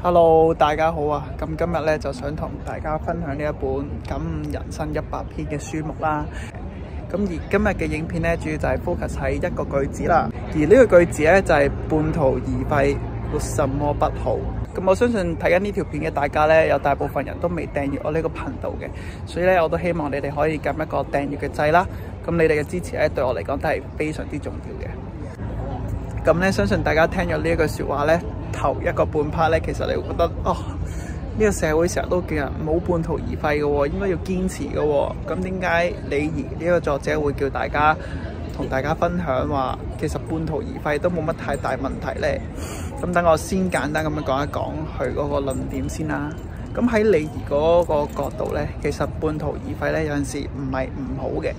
Hello，大家好啊！咁今日咧就想同大家分享呢一本《感悟人生100篇》嘅書目啦。咁而今日嘅影片咧，主要就係 focus 喺一個句子啦。而呢個句子咧就係半途而廢，沒什麼不好。咁我相信睇緊呢條片嘅大家咧，有大部分人都未訂閱我呢個頻道嘅，所以咧我都希望你哋可以撳一個訂閱嘅掣啦。咁你哋嘅支持咧對我嚟講都係非常之重要嘅。咁咧，相信大家聽咗呢一句説話咧，頭一個半 part 咧，其實你會覺得呢個社會成日都叫人唔好半途而廢嘅喎，應該要堅持嘅喎。咁點解李怡呢個作者會叫大家同大家分享話，其實半途而廢都冇乜太大問題咧？咁等我先簡單咁樣講一講佢嗰個論點先啦。咁喺李怡嗰個角度咧，其實半途而廢咧有陣時唔係唔好嘅。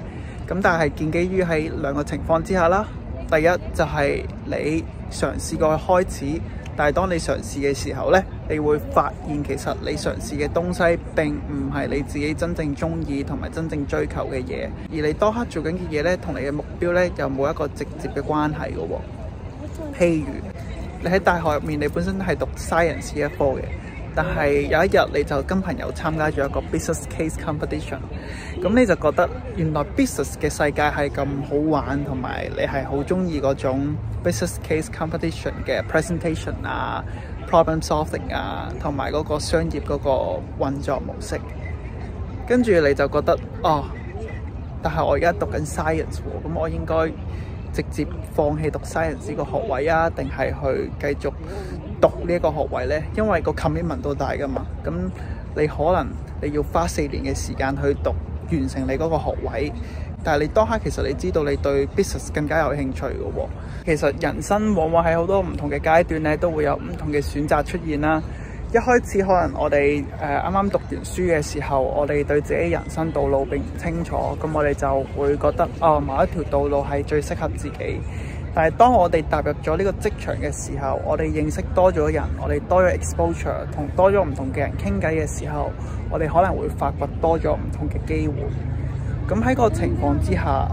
咁但係建基於喺兩個情況之下啦。第一就係你嘗試過去開始，但係當你嘗試嘅時候呢，你會發現其實你嘗試嘅東西並唔係你自己真正中意同埋真正追求嘅嘢，而你當刻做緊嘅嘢呢，同你嘅目標呢，又冇一個直接嘅關係嘅喎。譬如你喺大學入面，你本身係讀 science 一科嘅，但係有一日你就跟朋友參加咗一個 business case competition， 咁你就覺得原來 business 嘅世界係咁好玩，同埋你係好中意嗰種 business case competition 嘅 presentation 啊、problem solving 啊，同埋嗰個商業嗰個運作模式。跟住你就覺得但係我而家讀緊 science 喎，咁我應該直接放棄讀 science 呢個學位啊，定係去繼續讀呢一個學位呢？因為個 commitment 都大噶嘛，咁你可能你要花4年嘅時間去讀完成你嗰個學位，但係你當刻其實你知道你對 business 更加有興趣嘅喎。其實人生往往喺好多唔同嘅階段咧，都會有唔同嘅選擇出現啦。一開始可能我哋啱啱讀完書嘅時候，我哋對自己人生道路並唔清楚，咁我哋就會覺得某一條道路係最適合自己。但係當我哋踏入咗呢個職場嘅時候，我哋認識多咗人，我哋多咗 exposure， 同多咗唔同嘅人傾偈嘅時候，我哋可能會發掘多咗唔同嘅機會。咁喺個情況之下，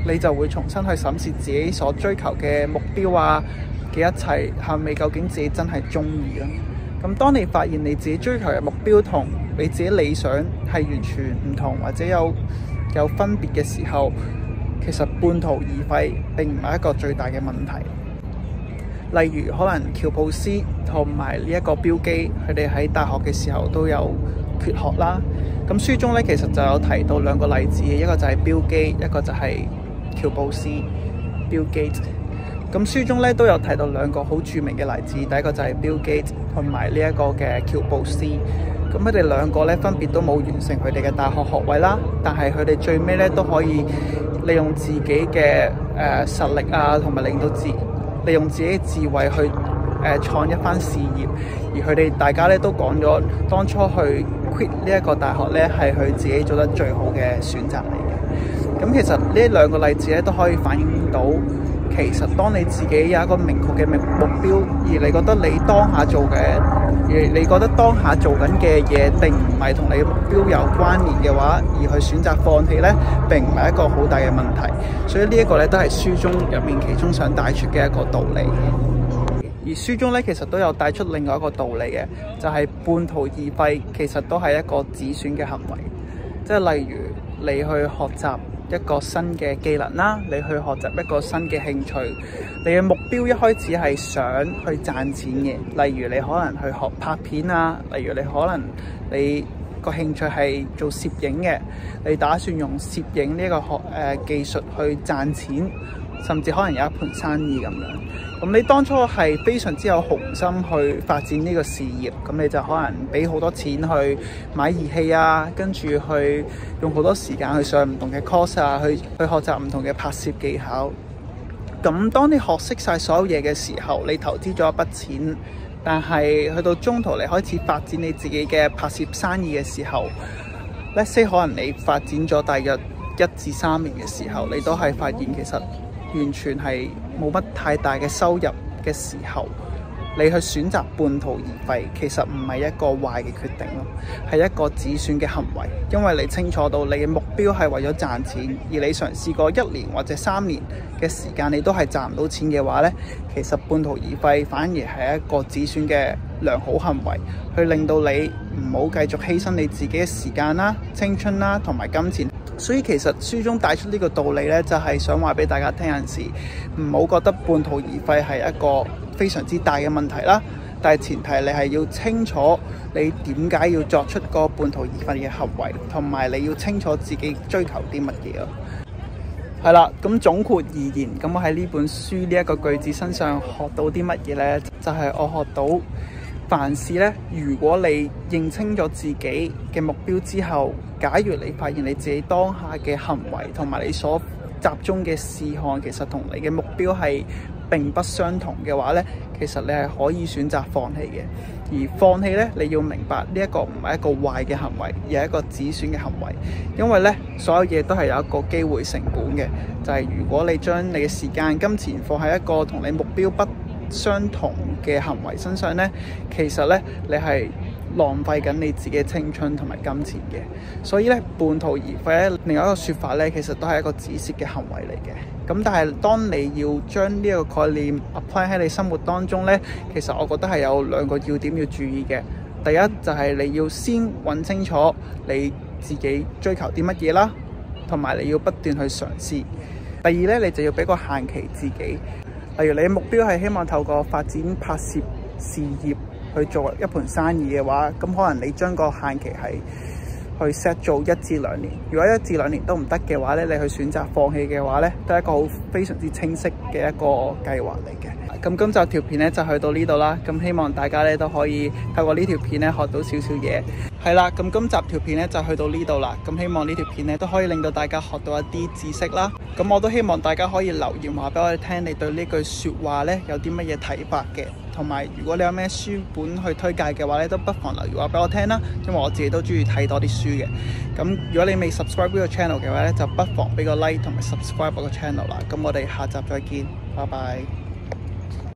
你就會重新去審視自己所追求嘅目標啊嘅一切係咪究竟自己真係中意啦？咁當你發現你自己追求嘅目標同你自己理想係完全唔同，或者有分別嘅時候，其實半途而廢並唔係一個最大嘅問題。例如可能喬布斯同埋呢一個標基，佢哋喺大學嘅時候都有缺學啦。咁書中咧其實就有提到兩個例子，一個就係標基，一個就係喬布斯 Bill Gates。咁書中咧都有提到兩個好著名嘅例子，第一個就係 Bill Gates 同埋呢一個嘅喬布斯。咁佢哋兩個咧分別都冇完成佢哋嘅大學學位啦，但係佢哋最尾咧都可以利用自己嘅實力啊，同埋利用自己嘅智慧去創一番事業。而佢哋大家咧都講咗，當初去 quit 呢一個大學咧係佢自己做得最好嘅選擇嚟嘅。咁其實呢兩個例子咧都可以反映到，其實當你自己有一個明確嘅目標，而你覺得你當下做緊嘅嘢並唔係同你嘅目標有關聯嘅話，而去選擇放棄呢，並唔係一個好大嘅問題。所以呢一個呢，都係書中入面其中想帶出嘅一個道理。而書中呢，其實都有帶出另外一個道理嘅，就係半途而廢其實都係一個自選嘅行為。即係例如你去學習一個新嘅技能啦，你去學習一個新嘅興趣，你嘅目標一開始係想去賺錢嘅，例如你可能去學拍片啊，例如你個興趣係做攝影嘅，你打算用攝影呢個技術去賺錢，甚至可能有一盤生意咁樣。咁你當初係非常之有雄心去發展呢個事業，咁你就可能俾好多錢去買儀器啊，跟住去用好多時間去上唔同嘅 course 啊，去學習唔同嘅拍攝技巧。咁當你學識晒所有嘢嘅時候，你投資咗一筆錢，但係去到中途你開始發展你自己嘅拍攝生意嘅時候，let's say 可能你發展咗大約1至3年嘅時候，你都係發現其實完全係冇乜太大嘅收入嘅時候，你去選擇半途而廢，其實唔係一個壞嘅決定咯，係一個自選嘅行為。因為你清楚到你嘅目標係為咗賺錢，而你嘗試過1年或者3年嘅時間，你都係賺唔到錢嘅話呢，其實半途而廢反而係一個自選嘅良好行為，去令到你唔好繼續犧牲你自己嘅時間啦、青春啦同埋金錢。所以其實書中帶出呢個道理呢，就係想話俾大家聽，有陣時唔好覺得半途而廢係一個非常之大嘅問題啦。但係前提你係要清楚你點解要作出個半途而廢嘅行為，同埋你要清楚自己追求啲乜嘢咯。係啦，咁總括而言，咁我喺呢本書呢一個句子身上學到啲乜嘢呢？就係我學到凡事呢，如果你認清咗自己嘅目標之後，假如你發現你自己當下嘅行為同埋你所集中嘅事項，其實同你嘅目標係並不相同嘅話呢，其實你係可以選擇放棄嘅。而放棄呢，你要明白呢一個唔係一個壞嘅行為，而係一個止損嘅行為。因為呢，所有嘢都係有一個機會成本嘅，就係如果你將你嘅時間、金錢放喺一個同你目標不相同嘅行為身上呢，其實呢，你係浪費緊你自己嘅青春同埋金錢嘅。所以咧，半途而廢咧，另外一個說法咧，其實都係一個止蝕嘅行為嚟嘅。咁但係當你要將呢一個概念 apply 喺你生活當中咧，其實我覺得係有兩個要點要注意嘅。第一就係你要先揾清楚你自己追求啲乜嘢啦，同埋你要不斷去嘗試。第二咧，你就要俾個限期自己。例如你嘅目標係希望透過發展拍攝事業去做一盤生意嘅話，咁可能你將個限期係去 set 做1至2年。如果1至2年都唔得嘅話咧，你去選擇放棄嘅話咧，都係一個非常之清晰嘅一個計劃嚟嘅。咁今集條片咧就去到呢度啦。咁希望大家咧都可以透過呢條片咧學到少少嘢。係啦，咁今集條片咧就去到呢度啦。咁希望呢條片咧都可以令到大家學到一啲知識啦。咁我都希望大家可以留言話俾我哋聽，你對呢句説話咧有啲乜嘢睇法嘅。同埋如果你有咩書本去推介嘅話咧，都不妨留言話俾我聽啦。因為我自己都中意睇多啲書嘅。咁如果你未 subscribe 呢個 channel 嘅話咧，就不妨俾個 like 同埋 subscribe 我個 channel 啦。咁我哋下集再見，拜拜。